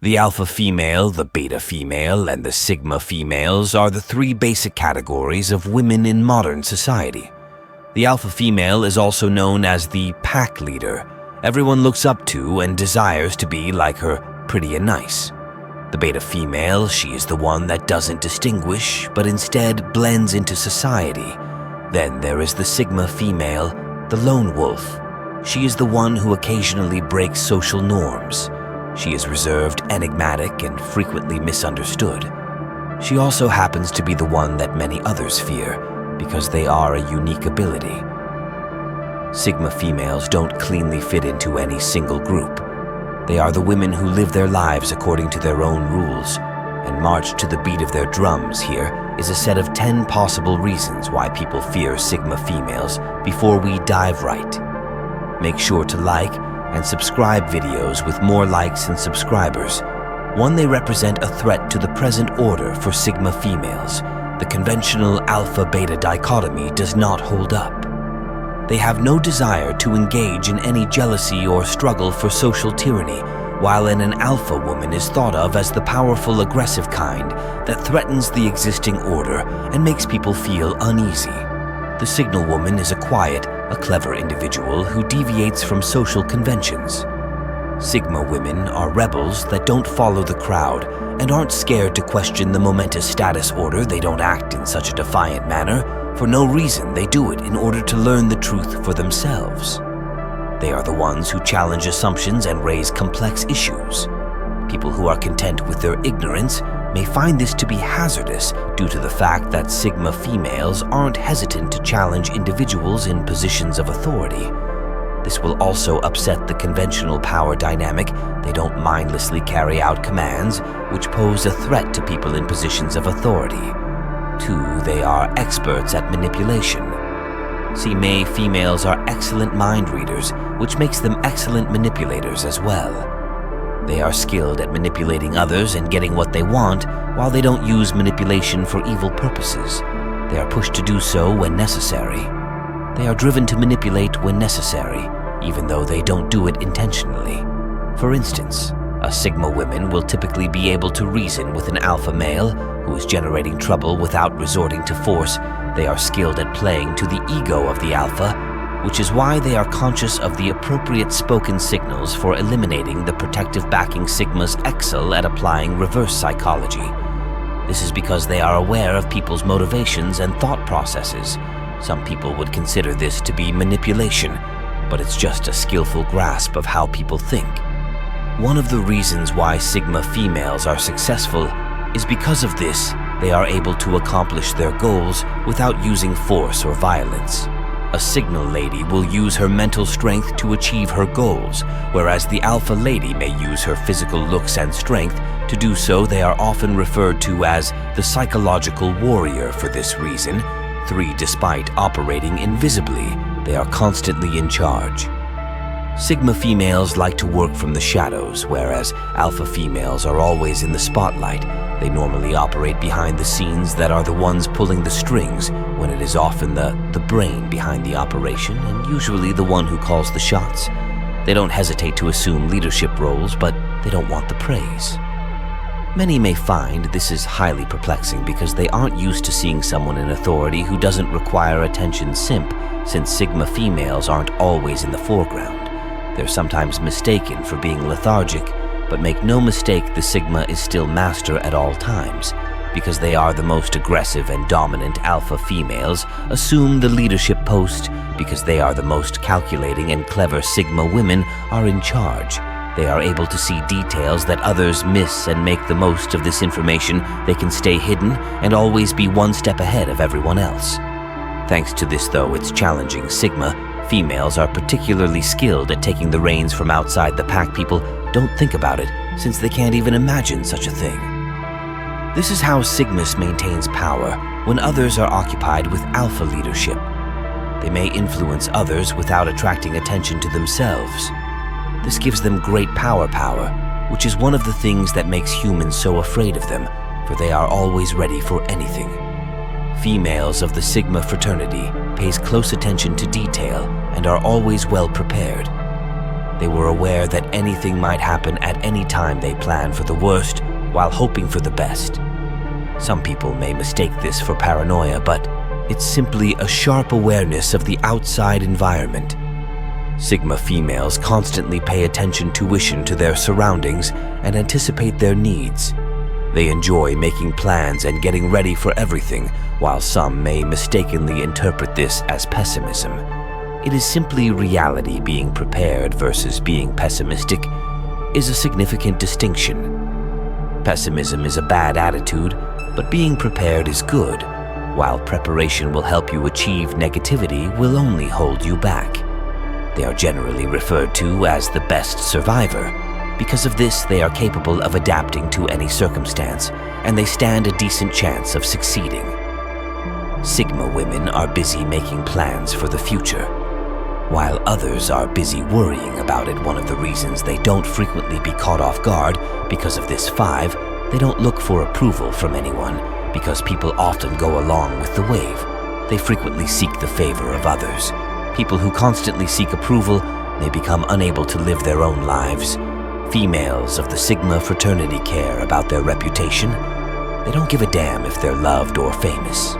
The alpha female, the beta female, and the sigma females are the three basic categories of women in modern society. The alpha female is also known as the pack leader. Everyone looks up to and desires to be like her, pretty and nice. The beta female, she is the one that doesn't distinguish, but instead blends into society. Then there is the sigma female, the lone wolf. She is the one who occasionally breaks social norms. She is reserved, enigmatic, and frequently misunderstood. She also happens to be the one that many others fear, because they are a unique ability. Sigma females don't cleanly fit into any single group. They are the women who live their lives according to their own rules, and march to the beat of their drums. Here is a set of 10 possible reasons why people fear sigma females before we dive right. Make sure to like and subscribe videos with more likes and subscribers. One, they represent a threat to the present order for sigma females. The conventional alpha-beta dichotomy does not hold up. They have no desire to engage in any jealousy or struggle for social tyranny, while an alpha woman is thought of as the powerful, aggressive kind that threatens the existing order and makes people feel uneasy. The signal woman is a quiet, a clever individual who deviates from social conventions. Sigma women are rebels that don't follow the crowd and aren't scared to question the momentous status order. They don't act in such a defiant manner. For no reason, they do it in order to learn the truth for themselves. They are the ones who challenge assumptions and raise complex issues. People who are content with their ignorance may find this to be hazardous due to the fact that sigma females aren't hesitant to challenge individuals in positions of authority. This will also upset the conventional power dynamic. They don't mindlessly carry out commands which pose a threat to people in positions of authority. 2, they are experts at manipulation. Sigma females are excellent mind readers, which makes them excellent manipulators as well. They are skilled at manipulating others and getting what they want, while they don't use manipulation for evil purposes. They are pushed to do so when necessary. They are driven to manipulate when necessary, even though they don't do it intentionally. For instance, a sigma woman will typically be able to reason with an alpha male who is generating trouble without resorting to force. They are skilled at playing to the ego of the alpha, which is why they are conscious of the appropriate spoken signals for eliminating the protective backing. Sigmas excel at applying reverse psychology. This is because they are aware of people's motivations and thought processes. Some people would consider this to be manipulation, but it's just a skillful grasp of how people think. One of the reasons why sigma females are successful is because of this. They are able to accomplish their goals without using force or violence. A signal lady will use her mental strength to achieve her goals, whereas the alpha lady may use her physical looks and strength to do so. They are often referred to as the psychological warrior for this reason. 3, despite operating invisibly, they are constantly in charge. Sigma females like to work from the shadows, whereas alpha females are always in the spotlight. They normally operate behind the scenes that are the ones pulling the strings, when it is often the brain behind the operation and usually the one who calls the shots. They don't hesitate to assume leadership roles, but they don't want the praise. Many may find this is highly perplexing because they aren't used to seeing someone in authority who doesn't require attention since sigma females aren't always in the foreground. They're sometimes mistaken for being lethargic, but make no mistake, the sigma is still master at all times. Because they are the most aggressive and dominant, alpha females assume the leadership post. Because they are the most calculating and clever, sigma women are in charge. They are able to see details that others miss and make the most of this information. They can stay hidden and always be one step ahead of everyone else. Thanks to this, though it's challenging, sigma females are particularly skilled at taking the reins from outside the pack. People don't think about it, since they can't even imagine such a thing. This is how Sigmas maintains power when others are occupied with alpha leadership. They may influence others without attracting attention to themselves. This gives them great power, which is one of the things that makes humans so afraid of them, for they are always ready for anything. Females of the Sigma fraternity pays close attention to detail and are always well prepared. They were aware that anything might happen at any time. They plan for the worst while hoping for the best. Some people may mistake this for paranoia, but it's simply a sharp awareness of the outside environment. Sigma females constantly pay tuition to their surroundings and anticipate their needs. They enjoy making plans and getting ready for everything, while some may mistakenly interpret this as pessimism. It is simply reality. Being prepared versus being pessimistic is a significant distinction. Pessimism is a bad attitude, but being prepared is good. While preparation will help you achieve, negativity will only hold you back. They are generally referred to as the best survivor. Because of this, they are capable of adapting to any circumstance, and they stand a decent chance of succeeding. Sigma women are busy making plans for the future, while others are busy worrying about it. One of the reasons they don't frequently be caught off guard because of this 5, they don't look for approval from anyone, because people often go along with the wave. They frequently seek the favor of others. People who constantly seek approval may become unable to live their own lives. Females of the Sigma fraternity care about their reputation. They don't give a damn if they're loved or famous.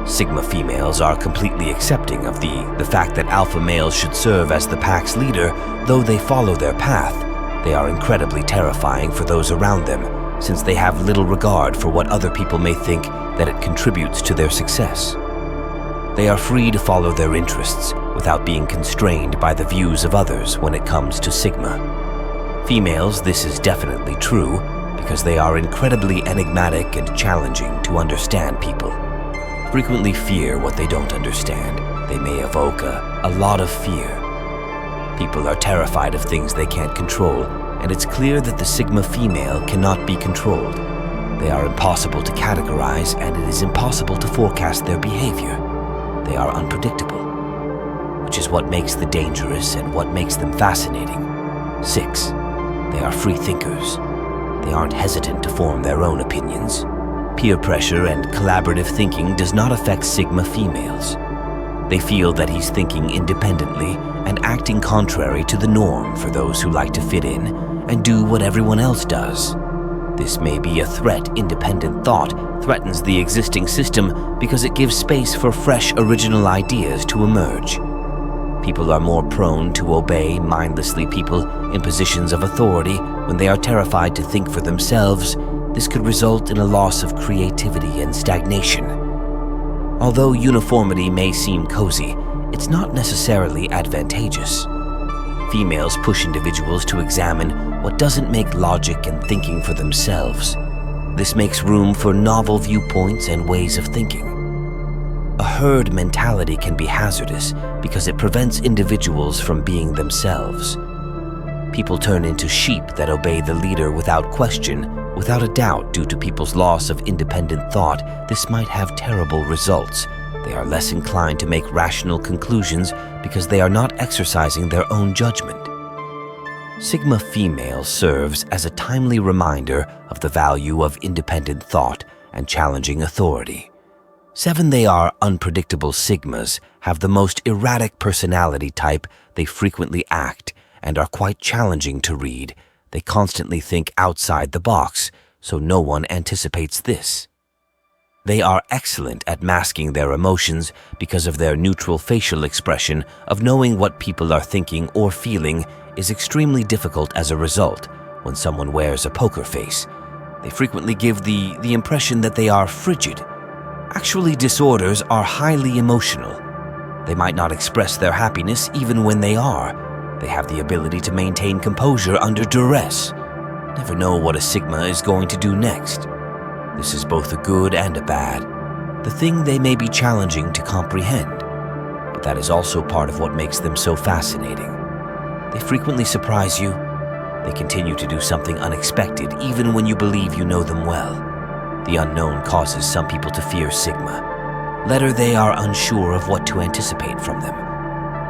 Sigma females are completely accepting of the fact that alpha males should serve as the pack's leader. Though they follow their path, they are incredibly terrifying for those around them, since they have little regard for what other people may think that it contributes to their success. They are free to follow their interests without being constrained by the views of others when it comes to Sigma. Females, this is definitely true, because they are incredibly enigmatic and challenging to understand people. Frequently fear what they don't understand. They may evoke a lot of fear. People are terrified of things they can't control, and it's clear that the Sigma female cannot be controlled. They are impossible to categorize, and it is impossible to forecast their behavior. They are unpredictable, which is what makes them dangerous and what makes them fascinating. 6. They are free thinkers. They aren't hesitant to form their own opinions. Peer pressure and collaborative thinking does not affect Sigma females. They feel that he's thinking independently and acting contrary to the norm for those who like to fit in and do what everyone else does. This may be a threat. Independent thought threatens the existing system because it gives space for fresh, original ideas to emerge. People are more prone to obey mindlessly people in positions of authority when they are terrified to think for themselves. This could result in a loss of creativity and stagnation. Although uniformity may seem cozy, it's not necessarily advantageous. Females push individuals to examine what doesn't make logic and thinking for themselves. This makes room for novel viewpoints and ways of thinking. A herd mentality can be hazardous because it prevents individuals from being themselves. People turn into sheep that obey the leader without question, without a doubt. Due to people's loss of independent thought, this might have terrible results. They are less inclined to make rational conclusions because they are not exercising their own judgment. Sigma female serves as a timely reminder of the value of independent thought and challenging authority. 7. They are unpredictable. Sigmas have the most erratic personality type. They frequently act and are quite challenging to read. They constantly think outside the box, so no one anticipates this. They are excellent at masking their emotions because of their neutral facial expression. Of knowing what people are thinking or feeling is extremely difficult. As a result, when someone wears a poker face, they frequently give the impression that they are frigid. Actually, disorders are highly emotional. They might not express their happiness even when they are. They have the ability to maintain composure under duress. Never know what a Sigma is going to do next. This is both a good and a bad. The thing they may be challenging to comprehend, but that is also part of what makes them so fascinating. They frequently surprise you. They continue to do something unexpected even when you believe you know them well. The unknown causes some people to fear Sigma. Later, they are unsure of what to anticipate from them.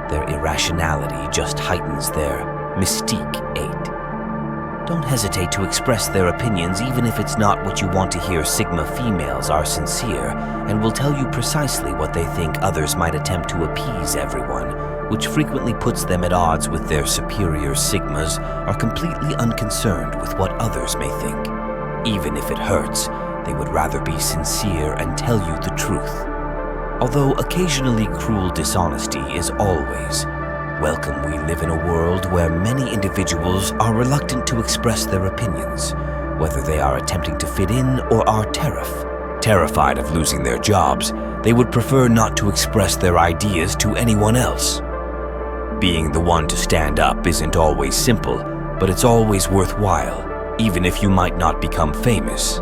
Their irrationality just heightens their mystique. 8. Don't hesitate to express their opinions even if it's not what you want to hear. Sigma females are sincere and will tell you precisely what they think. Others might attempt to appease everyone which frequently puts them at odds with their superior Sigmas, are completely unconcerned with what others may think. Even if it hurts, they would rather be sincere and tell you the truth. Although occasionally cruel dishonesty is always welcome, we live in a world where many individuals are reluctant to express their opinions, whether they are attempting to fit in or are terrified of losing their jobs. They would prefer not to express their ideas to anyone else. Being the one to stand up isn't always simple, but it's always worthwhile, even if you might not become famous.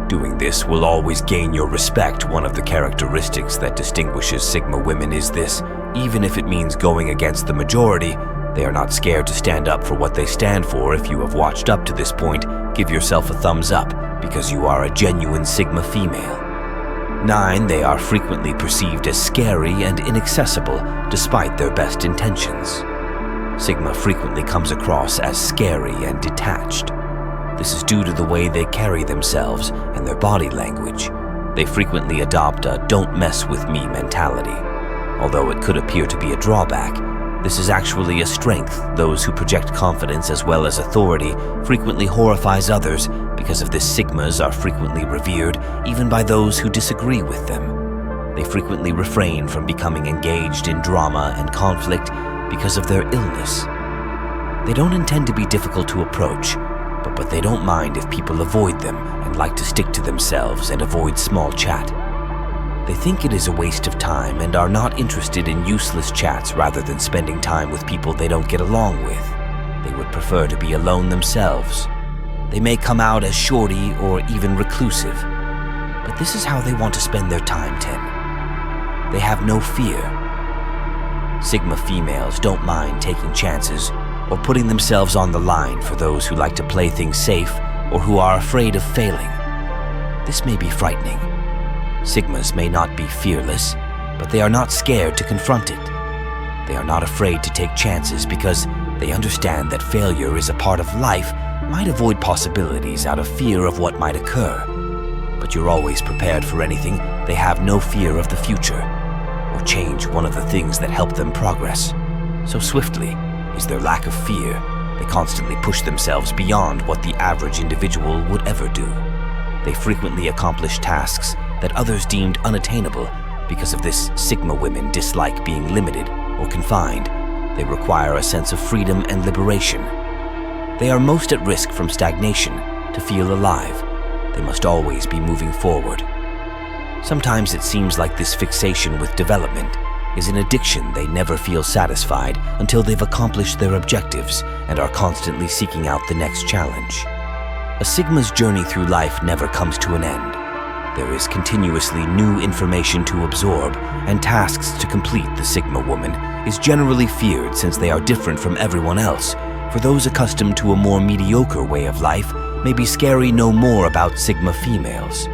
Doing this will always gain your respect. One of the characteristics that distinguishes Sigma women is this: even if it means going against the majority, they are not scared to stand up for what they stand for. If you have watched up to this point, give yourself a thumbs up, because you are a genuine Sigma female. 9, they are frequently perceived as scary and inaccessible despite their best intentions. Sigma frequently comes across as scary and detached. This is due to the way they carry themselves and their body language. They frequently adopt a "don't mess with me" mentality. Although it could appear to be a drawback, this is actually a strength. Those who project confidence as well as authority frequently horrifies others. Because of this, Sigmas are frequently revered even by those who disagree with them. They frequently refrain from becoming engaged in drama and conflict because of their illness. They don't intend to be difficult to approach, but they don't mind if people avoid them and like to stick to themselves and avoid small chat. They think it is a waste of time and are not interested in useless chats rather than spending time with people they don't get along with. They would prefer to be alone themselves. They may come out as shorty or even reclusive, but this is how they want to spend their time, 10. They have no fear. Sigma females don't mind taking chances or putting themselves on the line for those who like to play things safe or who are afraid of failing. This may be frightening. Sigmas may not be fearless, but they are not scared to confront it. They are not afraid to take chances because they understand that failure is a part of life. Might avoid possibilities out of fear of what might occur. But you're always prepared for anything. They have no fear of the future or change. One of the things that help them progress so swiftly is their lack of fear. They constantly push themselves beyond what the average individual would ever do. They frequently accomplish tasks that others deemed unattainable. Because of this, Sigma women dislike being limited or confined. They require a sense of freedom and liberation. They are most at risk from stagnation. To feel alive, they must always be moving forward. Sometimes it seems like this fixation with development is an addiction. They never feel satisfied until they've accomplished their objectives and are constantly seeking out the next challenge. A Sigma's journey through life never comes to an end. There is continuously new information to absorb and tasks to complete. The Sigma woman is generally feared since they are different from everyone else. For those accustomed to a more mediocre way of life, may be scary. Know more about Sigma females.